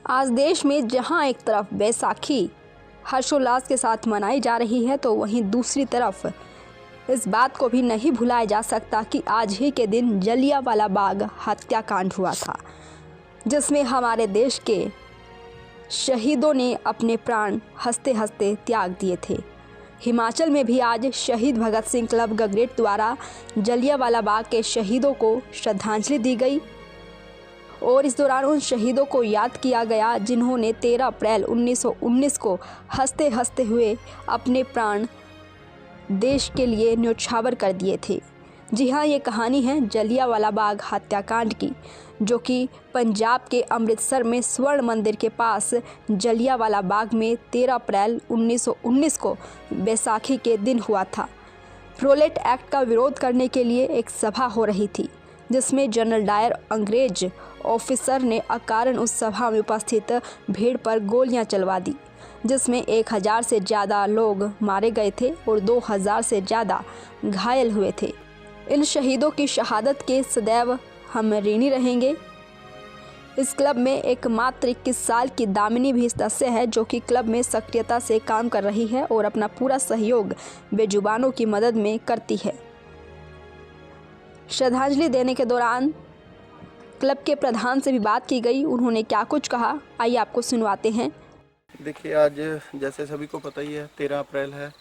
आज देश में जहां एक तरफ बैसाखी हर्षोल्लास के साथ मनाई जा रही है तो वहीं दूसरी तरफ इस बात को भी नहीं भुलाया जा सकता कि आज ही के दिन जलियांवाला बाग हत्याकांड हुआ था, जिसमें हमारे देश के शहीदों ने अपने प्राण हंसते हंसते त्याग दिए थे। हिमाचल में भी आज शहीद भगत सिंह क्लब गगरेट द्वारा जलियांवाला बाग के शहीदों को श्रद्धांजलि दी गई और इस दौरान उन शहीदों को याद किया गया जिन्होंने 13 अप्रैल 1919 को हंसते हंसते हुए अपने प्राण देश के लिए न्योछावर कर दिए थे। जी हाँ, ये कहानी है जलियांवाला बाग हत्याकांड की, जो कि पंजाब के अमृतसर में स्वर्ण मंदिर के पास जलियांवाला बाग में 13 अप्रैल 1919 को बैसाखी के दिन हुआ था। रोलेट एक्ट का विरोध करने के लिए एक सभा हो रही थी, जिसमें जनरल डायर अंग्रेज ऑफिसर ने अकारण उस सभा में उपस्थित भीड़ पर गोलियां चलवा दी, जिसमें 1000 से ज़्यादा लोग मारे गए थे और 2000 से ज़्यादा घायल हुए थे। इन शहीदों की शहादत के सदैव हम ऋणी रहेंगे। इस क्लब में एक मात्र 21 साल की दामिनी भी सदस्य है, जो कि क्लब में सक्रियता से काम कर रही है और अपना पूरा सहयोग बेजुबानों की मदद में करती है। श्रद्धांजलि देने के दौरान क्लब के प्रधान से भी बात की गई। उन्होंने क्या कुछ कहा, आइए आपको सुनवाते हैं। देखिए, आज जैसे सभी को पता ही है 13 अप्रैल है।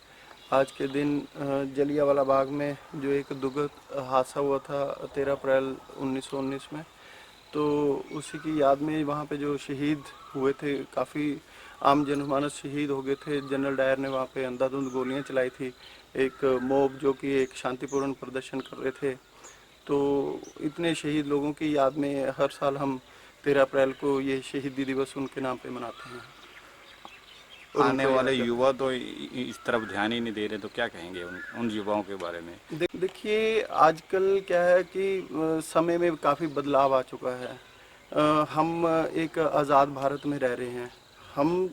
आज के दिन जलियांवाला बाग में जो एक दुखद हादसा हुआ था 13 अप्रैल 1919 में, तो उसी की याद में वहाँ पे जो शहीद हुए थे, काफ़ी आम जनमानस शहीद हो गए थे। जनरल डायर ने वहाँ पे अंधाधुंध गोलियाँ चलाई थी। एक मॉब जो कि एक शांतिपूर्ण प्रदर्शन कर रहे थे, तो इतने शहीद लोगों की याद में हर साल हम 13 अप्रैल को ये शहीदी दिवस उनके नाम पे मनाते हैं। आने वाले युवा तो इस तरफ ध्यान ही नहीं दे रहे, तो क्या कहेंगे उन युवाओं के बारे में? देखिए, आजकल क्या है कि समय में काफ़ी बदलाव आ चुका है। हम एक आज़ाद भारत में रह रहे हैं। हम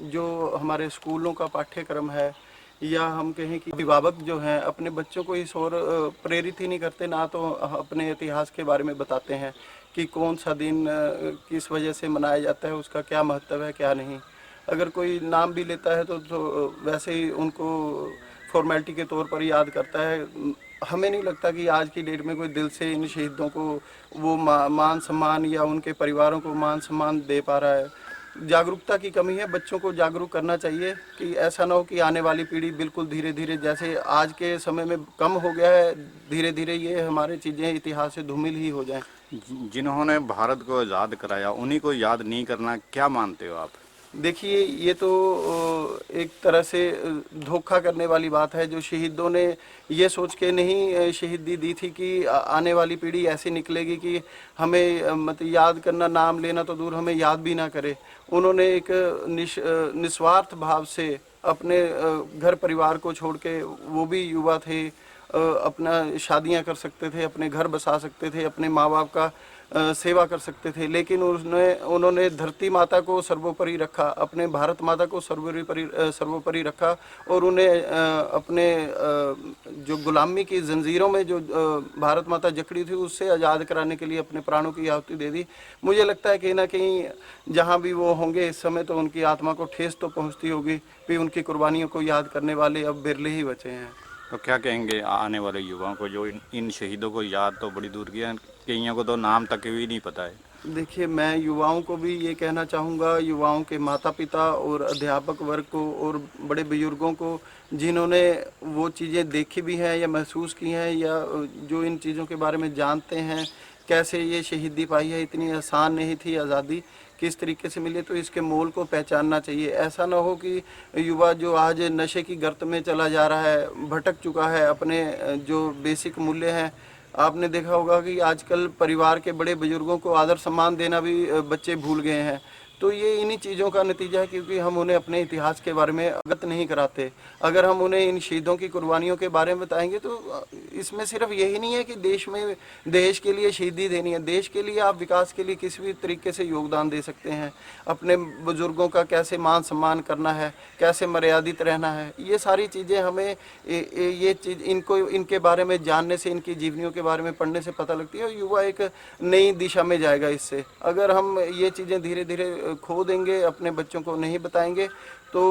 जो हमारे स्कूलों का पाठ्यक्रम है, या हम कहें कि अभिभावक जो हैं अपने बच्चों को इस ओर प्रेरित ही नहीं करते, ना तो अपने इतिहास के बारे में बताते हैं कि कौन सा दिन किस वजह से मनाया जाता है, उसका क्या महत्व है, क्या नहीं। अगर कोई नाम भी लेता है तो वैसे ही उनको फॉर्मेलिटी के तौर पर याद करता है। हमें नहीं लगता कि आज की डेट में कोई दिल से इन शहीदों को वो मान सम्मान या उनके परिवारों को मान सम्मान दे पा रहा है। जागरूकता की कमी है। बच्चों को जागरूक करना चाहिए कि ऐसा ना हो कि आने वाली पीढ़ी बिल्कुल धीरे धीरे, जैसे आज के समय में कम हो गया है, धीरे धीरे ये हमारी चीज़ें इतिहास से धूमिल ही हो जाएं। जिन्होंने भारत को आज़ाद कराया उन्हीं को याद नहीं करना, क्या मानते हो आप? देखिए, ये तो एक तरह से धोखा करने वाली बात है। जो शहीदों ने ये सोच के नहीं शहीदी दी थी कि आने वाली पीढ़ी ऐसी निकलेगी कि हमें मतलब याद करना, नाम लेना तो दूर, हमें याद भी ना करे। उन्होंने एक निस्वार्थ भाव से अपने घर परिवार को छोड़ के, वो भी युवा थे, अपना शादियां कर सकते थे, अपने घर बसा सकते थे, अपने माँ बाप का सेवा कर सकते थे, लेकिन उन्होंने धरती माता को सर्वोपरि रखा, अपने भारत माता को सर्वोपरि रखा, और उन्हें अपने जो गुलामी की जंजीरों में जो भारत माता जकड़ी थी, उससे आज़ाद कराने के लिए अपने प्राणों की आहुति दे दी। मुझे लगता है कहीं ना कहीं जहाँ भी वो होंगे इस समय, तो उनकी आत्मा को ठेस तो पहुँचती होगी, भी उनकी कुर्बानियों को याद करने वाले अब बिरले ही बचे हैं। तो क्या कहेंगे आने वाले युवाओं को, जो इन शहीदों को याद तो बड़ी दूर की है, कईयों को तो नाम तक भी नहीं पता है? देखिए, मैं युवाओं को भी ये कहना चाहूँगा, युवाओं के माता पिता और अध्यापक वर्ग को और बड़े बुजुर्गों को, जिन्होंने वो चीज़ें देखी भी हैं या महसूस की हैं, या जो इन चीज़ों के बारे में जानते हैं, कैसे ये शहीदी पाई है, इतनी आसान नहीं थी आज़ादी, किस तरीके से मिले, तो इसके मोल को पहचानना चाहिए। ऐसा ना हो कि युवा जो आज नशे की गर्त में चला जा रहा है, भटक चुका है, अपने जो बेसिक मूल्य हैं, आपने देखा होगा कि आजकल परिवार के बड़े बुजुर्गों को आदर सम्मान देना भी बच्चे भूल गए हैं। तो ये इन्हीं चीज़ों का नतीजा है, क्योंकि हम उन्हें अपने इतिहास के बारे में अवगत नहीं कराते। अगर हम उन्हें इन शहीदों की कुर्बानियों के बारे में बताएंगे, तो इसमें सिर्फ यही नहीं है कि देश के लिए शहीदी देनी है। देश के लिए आप विकास के लिए किसी भी तरीके से योगदान दे सकते हैं। अपने बुजुर्गों का कैसे मान सम्मान करना है, कैसे मर्यादित रहना है, ये सारी चीज़ें हमें ये चीज़ इनके बारे में जानने से, इनकी जीवनियों के बारे में पढ़ने से पता लगती है, और युवा एक नई दिशा में जाएगा इससे। अगर हम ये चीज़ें धीरे धीरे खो देंगे, अपने बच्चों को नहीं बताएंगे तो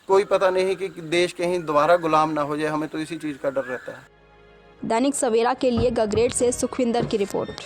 कोई पता नहीं कि देश कहीं दोबारा गुलाम ना हो जाए। हमें तो इसी चीज़ का डर रहता है। दैनिक सवेरा के लिए गगरेट से सुखविंदर की रिपोर्ट।